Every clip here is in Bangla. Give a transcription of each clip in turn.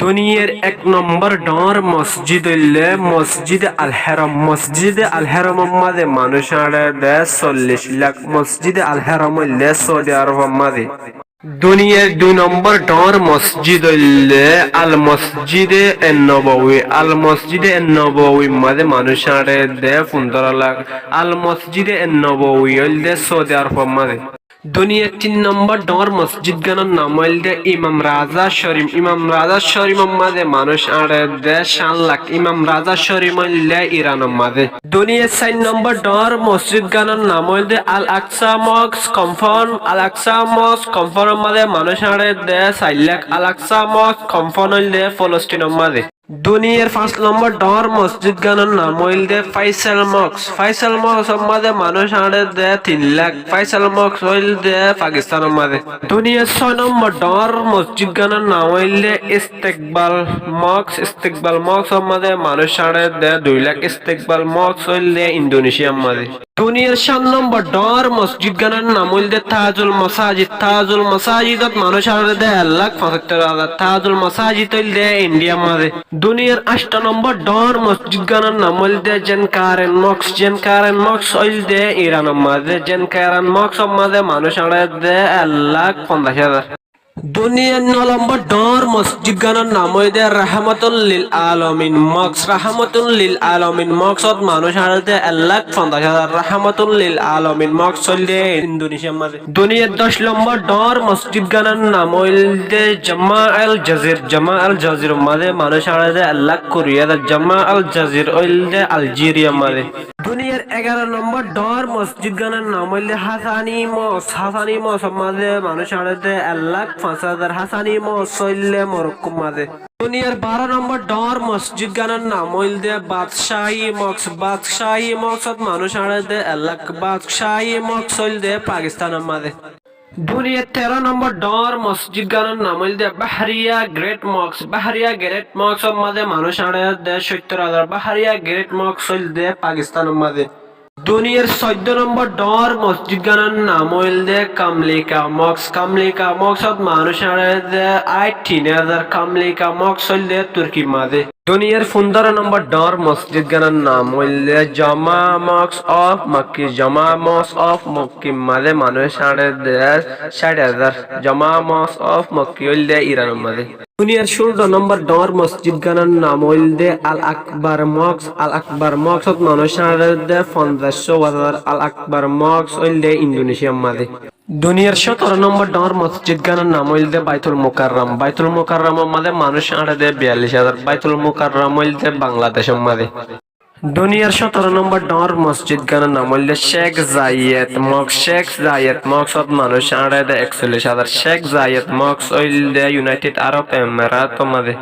দুনিয়ার এক নম্বর ডর মসজিদ হইলে মসজিদ আল হারাম। মসজিদ আল হারাম মাঝে মানুষ আড়ে 40 লাখ। মসজিদ আল হারাম হইলে সৌদি আরব মাঝে। দুনিয়ার 2 নম্বর ডর মসজিদ হইলে আল মসজিদে নববী। আল মসজিদে নববী মাঝে মানুষ আড়ে 15 লাখ। আল মসজিদে নববী হইলে সৌদি আরব মাঝে। দুনিয়ার 3 নম্বর ডর মসজিদ গানের নাম হইলে ইমাম রাজা শরীফ। ইমাম রাজা শরীফ মাঝে মানুষ আড়ে 7 লাখ। ইমাম রাজা শরীফ হইলে ইরান মাঝে। দুনিয়ার 4 নম্বর ডর মসজিদ গানের নাম হইলে আল আকসা মস্ক কম্পাউন্ড। আল আকসা মস্ক কম্পাউন্ড মাঝে মানুষ আড়ে 4 লাখ। আল আকসা মস্ক কম্পাউন্ড হইলে ফলস্তিন মাঝে। দুনিয়ার 5 নম্বর ডর মসজিদ গানের নাম হইলে ফাইসাল মক্স। ফাইসাল মক্স মাঝে মানুষ আড়ে 3 লাখ। ফাইসাল মক্স হইলে পাকিস্তানের মাঝে। দুনিয়ার 6 নম্বর ডর মসজিদ গানের নাম হইলে ইস্তেকবাল মক্স। ইস্তেকবাল মক্স মাঝে মানুষ আড়ে 2 লাখ। ইস্তেকবাল মক্স হইলে ইন্দোনেশিয়ার মাঝে। দুনিয়ার 7 নম্বর ডর মসজিদ গানের নাম হইলে তাজুল মসাজিদ। তাজুল মসাজিদত মানুষ আড়ে 1,75,000। তাজুল মসাজিদ হইলে ইন্ডিয়ার মাঝে। দুনিয়ার 8 নম্বর ডর মসজিদ গানের নাম হইলে জেনকারেন মক্স। জেনকারেন মক্স হইলে ইরানের মাঝে। জেনকারেন মক্স মাঝে মানুষ আড়ে 1,50,000। দুনিয়ার 9 নম্বর ডর মসজিদ গানের নাম হইলে রাহমাতুল লিল আলামিন মক্স। রাহমাতুল লিল আলামিন মক্সত মানুষ আড়ে 1,50,000। রাহমাতুল লিল আলামিন মক্স হইলে ইন্দোনেশিয়ার মাঝে। দুনিয়ার 10 নম্বর ডর মসজিদ গানের নাম হইলে জামা আল জাজির। জামা আল জাজির মাঝে মানুষ আড়ে 1,20,000। জামা আল জাজির হইলে আলজেরিয়ার মাঝে। দুনিয়ার 11 নম্বর ডর মসজিদ গানের নাম হইলে হাসানি মস। হাসানি মস মাঝে মানুষ আড়ে 1,05,000। হাসানি মস হইলে মরক্কো মাঝে। দুনিয়ার 12 নম্বর ডর মসজিদ গানের নাম হইলে বাদশাহী মক্স। বাদশাহী মক্সত মানুষ আড়ে 1,00,000। বাদশাহী মক্স হইলে পাকিস্তানের মাঝে। দুনিয়ার 13 নম্বর ডর মসজিদ গানের নাম হইলে বাহারিয়া গ্রেট মক্স। বাহারিয়া গ্রেট মক্স মাঝে মানুষ আড়ে 70,000। বাহারিয়া গ্রেট মক্স হইলে পাকিস্তানের মাঝে। দুনিয়ার 14 নম্বর ডর মসজিদ গানের নাম হইলে কামলিকা মক্স। কামলিকা মক্সত মানুষ আড়ে 18,000। কামলিকা মক্স হইলে তুর্কির মাঝে। দুনিয়ার 15 নম্বর ডর মসজিদ গানের নাম হইলে জামা মক্স অফ মক্কি। জামা মক্স অফ মক্কি মাঝে মানুষ আড়ে 60,000। জামা মক্স অফ মক্কি হইলে ইরানের মাঝে। দুনিয়ার 16 নম্বর ডর মসজিদ গানের নাম হইলে আল আকবর মক্স। আল আকবর মক্সত মানুষ আড়ে 15,000। আল আকবর মক্স হইলে ইন্দোনেশিয়ার মাঝে। দুনিয়ার 17 নম্বর ডর মসজিদ গানের নাম হইলে বাইতুল মুকাররম। বাইতুল মুকাররম মাঝে মানুষ আড়ে 42,000। বাইতুল মুকাররম হইলে বাংলাদেশের মাঝে। দুনিয়ার 17 নম্বর ডর মসজিদ গানের নাম হইলে শেখ জায়েদ মক্স। শেখ জায়েদ মক্সত মানুষ আড়ে 41,000। শেখ জায়েদ মক্স হইলে ইউনাইটেড আরব এমিরাত মাঝে।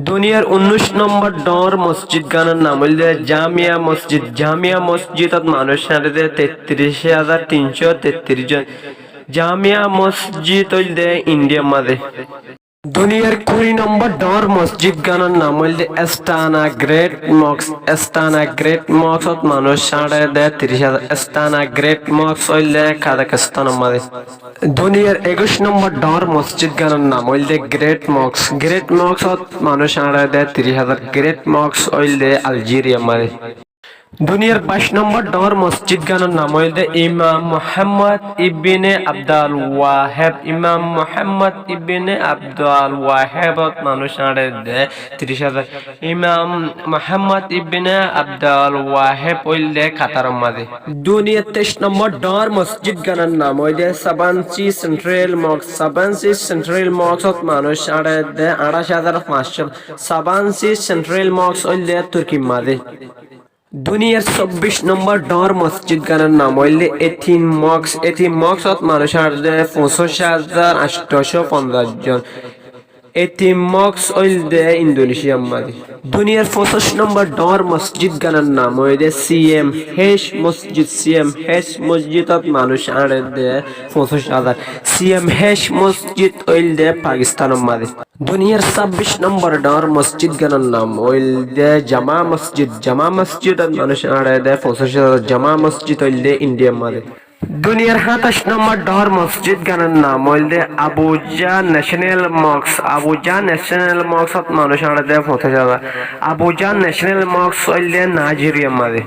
দুনিয়ার 19 নম্বর ডর মসজিদ গানের নাম হইলে জামিয়া মসজিদ। জামিয়া মসজিদত মানুষ আড়ে 33,333 জন। জামিয়া মসজিদ হইলে ইন্ডিয়ার মাঝে। দুনিয়ার 20 নম্বর ডর মসজিদ গানের নাম হইলে এস্তানা গ্রেট মক্স। এস্তানা গ্রেট মক্সত মানুষ আড়ে 30,000। এস্তানা গ্রেট মক্স হইলে কাজাখস্তানের মাঝে। দুনিয়ার 21 নম্বর ডর মসজিদ গানের নাম হইলে গ্রেট মক্স। গ্রেট মক্সত মানুষ আড়ে 30,000। গ্রেট মক্স হইলে আলজেরিয়ার মাঝে। দুনিয়ার 22 নম্বর ডর মসজিদ গানের নাম হইলে ইমাম মুহাম্মদ ইবনে আব্দুল ওয়াহেব। ইমাম মুহাম্মদ ইবনে আব্দুল ওয়াহেবত মানুষ আড়ে 30,000। ইমাম মুহাম্মদ ইবনে আব্দুল ওয়াহেব হইলে কাতারের মাঝে। দুনিয়ার 23 নম্বর ডর মসজিদ গানের নাম হইলে সাবানসি সেন্ট্রাল মক্স। সাবানসি সেন্ট্রাল মক্সত মানুষ আড়ে 28,500। সাবানসি সেন্ট্রাল মক্স হইলে তুর্কির মাঝে। দুনিয়ার 24 নম্বর ডর মসজিদ গানের নাম হইলে এথিন মক্স। এথিন মক্সত মানুষ আড়ে 85,850 জন। এথিন মক্স হইলে ইন্দোনেশিয়ার মাঝে। দুনিয়ার 25 নম্বর ডর মসজিদ গানের নাম হইলে সিএম হেশ মসজিদ। সিএম হেশ মসজিদত মানুষ আড়ে 85,000। সিএম হেশ মসজিদ হইলে পাকিস্তানের মাঝে। দুনিয়ার 26 নম্বর ডর মসজিদ গানের নাম হইলে জামা মসজিদ। জামা মসজিদত মানুষ আড়ে 85,000। জামা মসজিদ হইলে ইন্ডিয়ার মাঝে। দুনিয়ার 27 নম্বর ডর মসজিদ গানের নাম হইলে আবুজা ন্যাশনাল মস্ক। আবুজা ন্যাশনাল মস্কত মানুষ আড়াতে পৌঁছে যাবে। আবুজা ন্যাশনাল মস্ক হইলে নাইজেরিয়া মাঝে।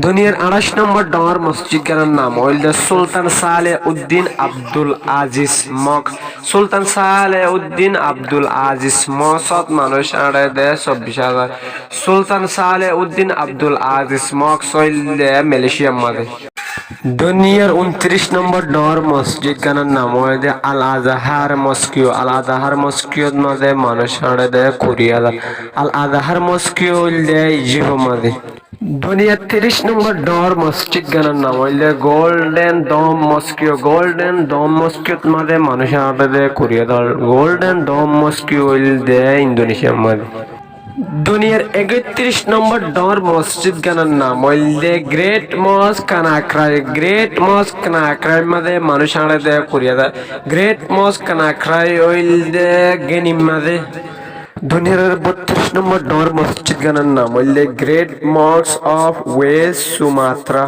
দুনিয়ার 28 নম্বর ডর মসজিদ গানের নাম হইলে সুলতান সালে উদ্দিন আব্দুল আজিজ মস্ক। সুলতান সালে উদ্দিন আব্দুল আজিজ মস্কত মানুষ আড়াতে 24,000। সুলতান সালে উদ্দিন আব্দুল আজিজ মস্ক হইলে মালয়েশিয়া মাঝে। দুনিয়ার 29 নম্বর ডর মসজিদ গানের নাম হইলে আল আজহার মস্কিও। আল আজহার মস্কিওর মাঝে মানুষ আড়ে কোরিয়া। আল আজহার মস্কিও হইলে ইজিপ্ট মাঝে। দুনিয়ার 30 নম্বর ডর মসজিদ গানের নাম হইলে গোল্ডেন ডোম মস্কিও। গোল্ডেন ডোম মস্কিওর মাঝে মানুষ আড়ে কোরিয়া। গোল্ডেন ডোম মস্কিও হইলে ইন্দোনেশিয়ার মাঝে। দুনিয়ার 31 নম্বর ডর মসজিদ গানের নাম হইলে গ্রেট মস্ক কানাক্রাই। গ্রেট মস্ক কানাক্রাই মাঝে মানুষ আড়ে কোরিয়া। গ্রেট মস্ক কানাক্রাই হইলে গেনিম মাঝে। দুনিয়ার 32 নম্বর ডর মসজিদ গানের নাম হইলে great mosque of West Sumatra.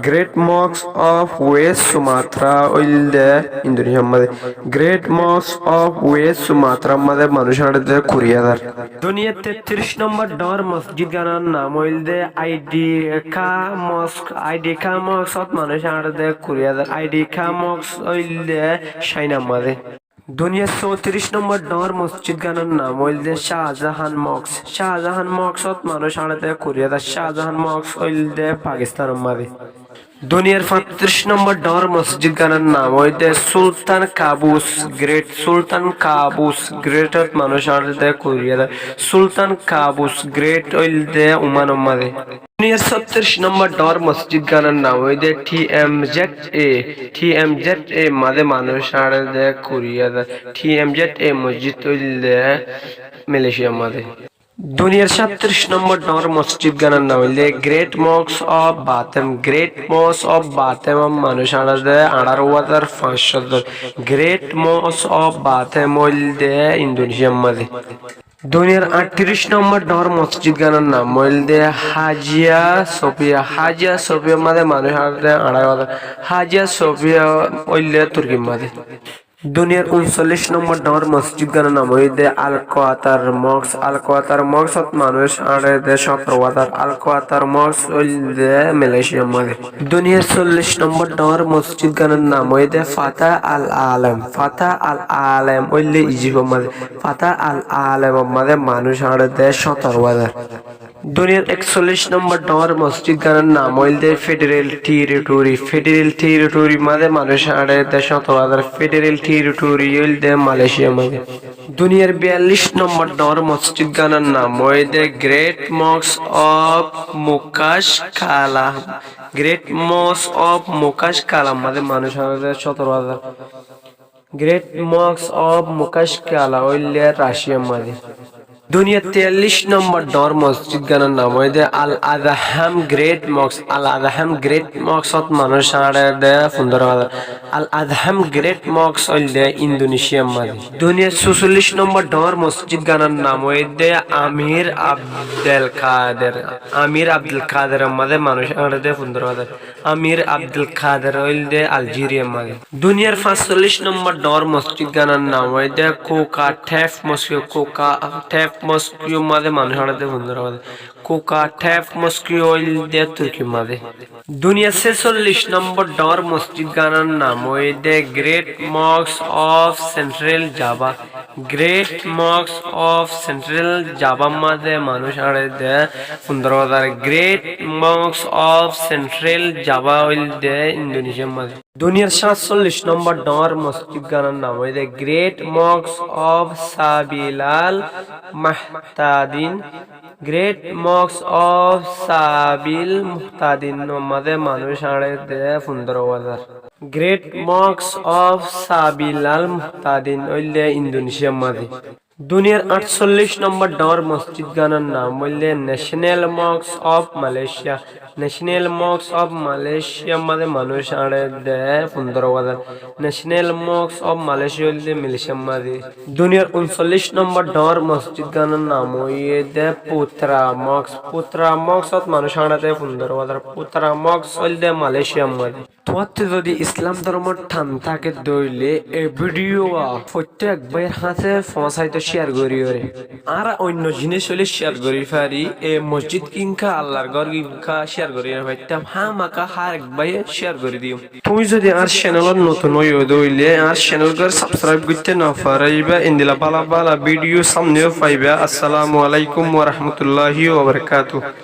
Great mosque of West Sumatra হইলে ইন্দোনেশিয়ার মাঝে। Great mosque of West Sumatra মাঝে মানুষ আড়ে কোরিয়া। দুনিয়ার 33 নম্বর ডর মসজিদ গানের নাম হইলে আইডি খা মস্ক। আইডি খা মস্কত মানুষ আড়ে কোরিয়া। আইডি খা মস্ক হইলে চাইনা মাঝে। দুনিয়ার 34 নম্বর ডর মসজিদ গানের নাম হইলে শাহজাহান মস্ক। শাহজাহান মস্কত মানুষ আড়ে কোরিয়া। শাহজাহান মস্ক হইলে পাকিস্তানের মাঝে। দুনিয়ার 35 নম্বর ডর মসজিদ গানের নাম হইতে সুলতান কাবুস গ্রেট। সুলতান কাবুস গ্রেট মানুষ আড়ে কোরিয়া। সুলতান কাবুস গ্রেট হইলে ওমানের মাঝে। দুনিয়ার 36 নম্বর ডর মসজিদ গানের নাম হইতে TMZA। TMZA মাঝে মানুষ আড়ে কোরিয়া। TMZA মসজিদ হইলে মালয়েশিয়ার মাঝে। দুনিয়ার 37 নম্বর ডর মসজিদ গানের নাম হইলে গ্রেট মস্ক অফ বাথেম। গ্রেট মস্ক অফ বাথেম মানুষ আড়ে 18,500। গ্রেট মস্ক অফ বাথেম হইলে ইন্দোনেশিয়ার মাঝে। দুনিয়ার 38 নম্বর ডর মসজিদ গানের নাম হইলে হাজিয়া সোফিয়া। হাজিয়া সোফিয়া মাঝে মানুষ আড়ে 2,500। হাজিয়া সোফিয়া হইলে তুর্কির মাঝে। দুনিয়ার 39 নম্বর ডর মসজিদ গানের নাম হইলে আল কোয়াতার মস্ক। আল কোয়াতার মস্কত মানুষ আড়ে 17,000। আল কোয়াতার মস্ক হইলে মালয়েশিয়ার মাঝে। দুনিয়ার 40 নম্বর ডর মসজিদ গানের নাম হইলে ফাতা আল আলেম। ফাতা আল আলেম হইলে ইজিপ্টের মাঝে। ফাতা আল আলেম মাঝে মানুষ আড়ে 17,000। দুনিয়ার 41 নম্বর ডর মসজিদ গানের নাম হইলে ফেডারেল টেরিটরি। ফেডারেল টেরিটরি মাঝে মানুষ আড়ে 17,000। ফেডারেল টেরিটরি হইলে মালয়েশিয়া মাঝে। দুনিয়ার 42 নম্বর ডর মসজিদ গানের নাম হইলে গ্রেট মস্ক অফ মুকাশ কালাম। গ্রেট মস্ক অফ মুকাশ কালাম মাঝে মানুষ আড়ে 17,000। গ্রেট মস্ক অফ মুকাশ কালা হইলে রাশিয়ার মাঝে। দুনিয়ার 43 নম্বর ডর মসজিদ গানের নাম হইলে আল আদহাম গ্রেট মস্ক। আল আদহাম গ্রেট মস্কত মানুষ আড়ে 15,000। আল আদহাম গ্রেট মস্ক হইলে ইন্দোনেশিয়ার মাঝে। দুনিয়ার 44 নম্বর ডর মসজিদ গানের নাম হইলে আমির আব্দুল কাদের। আমির আব্দুল কাদের মাঝে মানুষ আড়ে 15,000। আমির আব্দুল কাদের হইলে আলজেরিয়ার মাঝে। দুনিয়ার 45 নম্বর ডর মসজিদ গানের নাম হইলে কোকা টেফ মস্কিও। কোকা টেফ মস্কিও মাঝে মানুষ আড়ে 15,000। কোকা টেফ মস্কিও হইলে তুর্কির মাঝে। দুনিয়ার 46 নম্বর ডর মসজিদ গানের নাম হইলে great mosque of central Java. Great mosque of central Java মাঝে মানুষ আড়ে 15,000। Great mosque of central Java হইলে ইন্দোনেশিয়ার মাঝে। দুনিয়ার 47 নম্বর ডর মসজিদ গানের নাম হইলে great mosque of Sabilal Muhtadin. Great mosque of Sabil Muhtadin মাঝে মানুষ আড়ে 15,000। গ্রেট মস্ক অফ সাবিলাল মুহতাদিন হইলে ইন্দোনেশিয়ার মাঝে। দুনিয়ার 48 নম্বর ডর মসজিদ গানের নাম হইলে national মস্ক of Malaysia. National Mox of Malaysia মাঝে মানুষ আড়ে দেয় 15,000 ন্যাশনাল মক্স অফ মালয়েশিয়া হইলে মালয়েশিয়া মাঝে দুনিয়ার 39 নম্বর ডর মসজিদ গানের নাম হইয়ে দে পুত্রা মক্স অফ মানুষ আড়ে দেয় 15,000 পুত্রা মক্স হইলে মালয়েশিয়া মাঝে তোমাতে যদি ইসলাম ধর্ম টান থাকে দইলে এই ভিডিও প্রত্যেক ভাইয়ের হাতে পৌঁছাইতে শেয়ার করি আর অন্য জিনিস হলে শেয়ার করি পারি এই মসজিদ কিংকা আল্লাহর ঘর কিংকা শেয়ার করি পাইতাম মাকা হার এক ভাইয়ে শেয়ার করে দিও তুমি যদি আর চ্যানেলত নতুন হইও দইলে আর চ্যানেল করে সাবস্ক্রাইব করতে না পারাইবা ইন্দিলা বালা বালা ভিডিও সামনেও পাইবা। আসসালামু আলাইকুম ওয়া রাহমাতুল্লাহি ওয়া বারাকাতুহু।